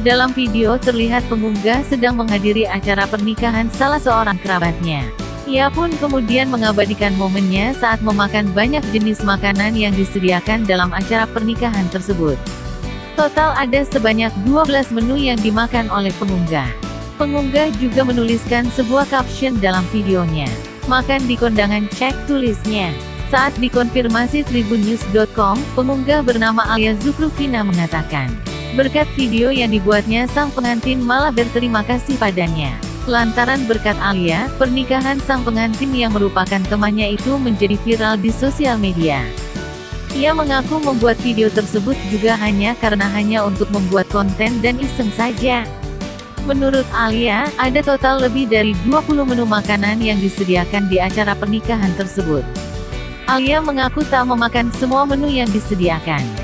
Dalam video terlihat pengunggah sedang menghadiri acara pernikahan salah seorang kerabatnya. Ia pun kemudian mengabadikan momennya saat memakan banyak jenis makanan yang disediakan dalam acara pernikahan tersebut. Total ada sebanyak 12 menu yang dimakan oleh pengunggah. Pengunggah juga menuliskan sebuah caption dalam videonya. Makan di kondangan, cek tulisnya. Saat dikonfirmasi tribunnews.com, pengunggah bernama Alia Zukrufina mengatakan, berkat video yang dibuatnya sang pengantin malah berterima kasih padanya. Lantaran berkat Alia, pernikahan sang pengantin yang merupakan temannya itu menjadi viral di sosial media. Ia mengaku membuat video tersebut juga hanya untuk membuat konten dan iseng saja. Menurut Alia, ada total lebih dari 20 menu makanan yang disediakan di acara pernikahan tersebut. Alia mengaku tak memakan semua menu yang disediakan.